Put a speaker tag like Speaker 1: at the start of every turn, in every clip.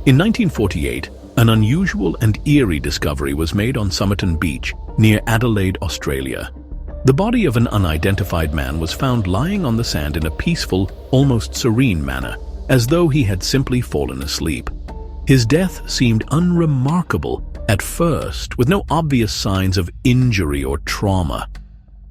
Speaker 1: In 1948, an unusual and eerie discovery was made on Somerton Beach, near Adelaide, Australia. The body of an unidentified man was found lying on the sand in a peaceful, almost serene manner, as though he had simply fallen asleep. His death seemed unremarkable at first, with no obvious signs of injury or trauma.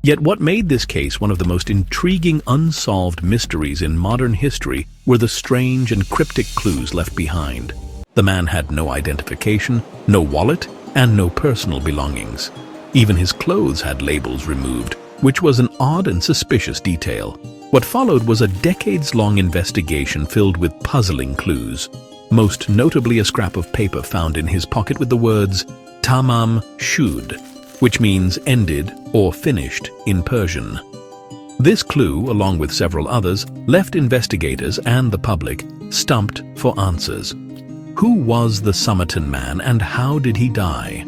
Speaker 1: Yet what made this case one of the most intriguing unsolved mysteries in modern history were the strange and cryptic clues left behind. The man had no identification, no wallet, and no personal belongings. Even his clothes had labels removed, which was an odd and suspicious detail. What followed was a decades-long investigation filled with puzzling clues, most notably a scrap of paper found in his pocket with the words Tamam Shud, which means ended or finished in Persian. This clue, along with several others, left investigators and the public stumped for answers. Who was the Somerton Man and how did he die?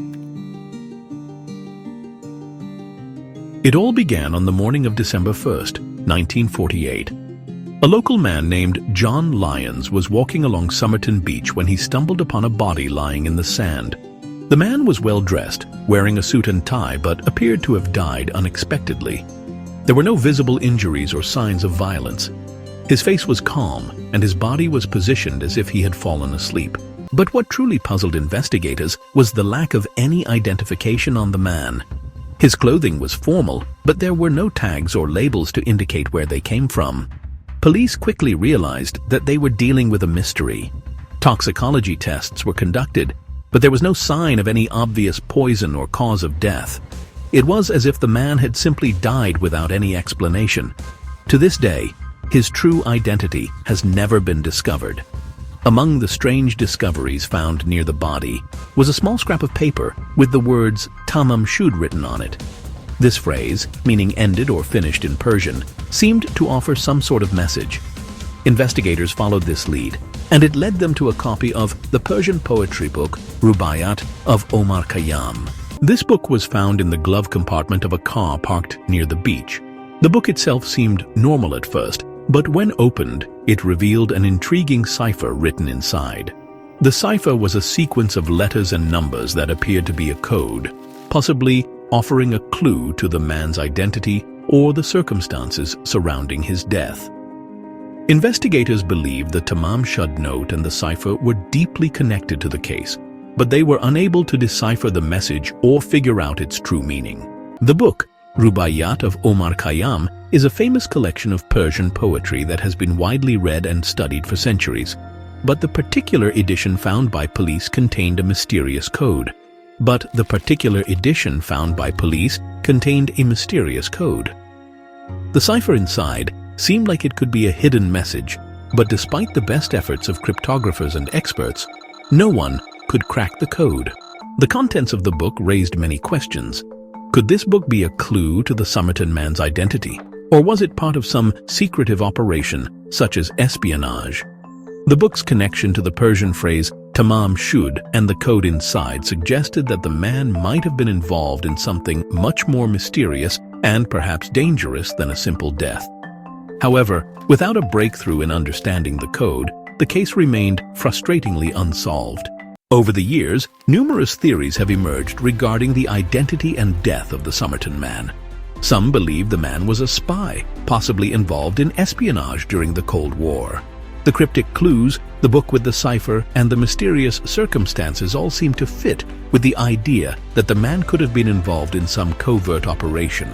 Speaker 1: It all began on the morning of December 1st, 1948. A local man named John Lyons was walking along Somerton Beach when he stumbled upon a body lying in the sand. The man was well dressed, wearing a suit and tie, but appeared to have died unexpectedly. There were no visible injuries or signs of violence. His face was calm, and his body was positioned as if he had fallen asleep. But what truly puzzled investigators was the lack of any identification on the man. His clothing was formal, but there were no tags or labels to indicate where they came from. Police quickly realized that they were dealing with a mystery. Toxicology tests were conducted, but there was no sign of any obvious poison or cause of death. It was as if the man had simply died without any explanation. To this day, his true identity has never been discovered. Among the strange discoveries found near the body was a small scrap of paper with the words Tamam Shud written on it. This phrase, meaning ended or finished in Persian, seemed to offer some sort of message. Investigators followed this lead, and it led them to a copy of the Persian poetry book Rubaiyat of Omar Khayyam. This book was found in the glove compartment of a car parked near the beach. The book itself seemed normal at first, but when opened, it revealed an intriguing cipher written inside. The cipher was a sequence of letters and numbers that appeared to be a code, possibly offering a clue to the man's identity or the circumstances surrounding his death. Investigators believed the Tamam Shud note and the cipher were deeply connected to the case, but they were unable to decipher the message or figure out its true meaning. The book, Rubaiyat of Omar Khayyam, is a famous collection of Persian poetry that has been widely read and studied for centuries. But the particular edition found by police contained a mysterious code. The cipher inside seemed like it could be a hidden message, but despite the best efforts of cryptographers and experts, no one could crack the code. The contents of the book raised many questions. Could this book be a clue to the Somerton Man's identity? Or was it part of some secretive operation, such as espionage? The book's connection to the Persian phrase Tamam Shud and the code inside suggested that the man might have been involved in something much more mysterious and perhaps dangerous than a simple death. However, without a breakthrough in understanding the code, the case remained frustratingly unsolved. Over the years, numerous theories have emerged regarding the identity and death of the Somerton Man. Some believe the man was a spy, possibly involved in espionage during the Cold War. The cryptic clues, the book with the cipher, and the mysterious circumstances all seem to fit with the idea that the man could have been involved in some covert operation.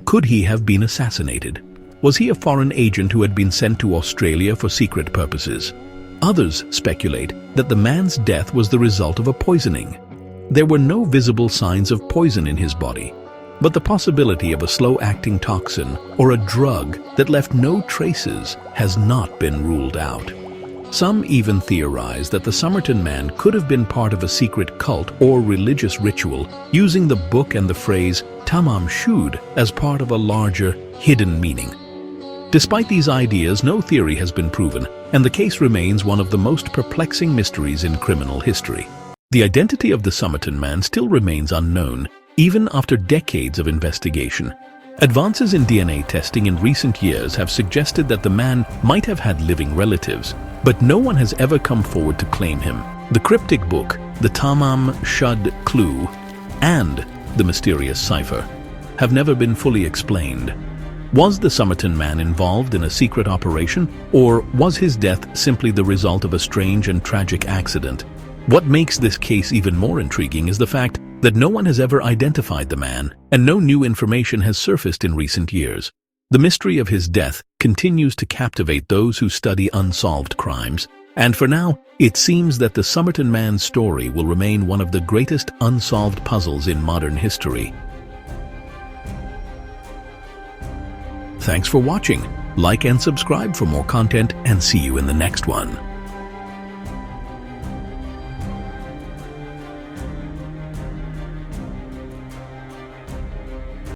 Speaker 1: Could he have been assassinated? Was he a foreign agent who had been sent to Australia for secret purposes? Others speculate that the man's death was the result of a poisoning. There were no visible signs of poison in his body, but the possibility of a slow-acting toxin or a drug that left no traces has not been ruled out. Some even theorize that the Somerton Man could have been part of a secret cult or religious ritual, using the book and the phrase Tamam Shud as part of a larger, hidden meaning. Despite these ideas, no theory has been proven, and the case remains one of the most perplexing mysteries in criminal history. The identity of the Somerton Man still remains unknown, even after decades of investigation. Advances in DNA testing in recent years have suggested that the man might have had living relatives, but no one has ever come forward to claim him. The cryptic book, the Tamam Shud clue, and the mysterious cipher have never been fully explained. Was the Somerton Man involved in a secret operation, or was his death simply the result of a strange and tragic accident? What makes this case even more intriguing is the fact that no one has ever identified the man, and no new information has surfaced in recent years. The mystery of his death continues to captivate those who study unsolved crimes, and for now, it seems that the Somerton Man's story will remain one of the greatest unsolved puzzles in modern history. Thanks for watching. Like and subscribe for more content, and see you in the next one.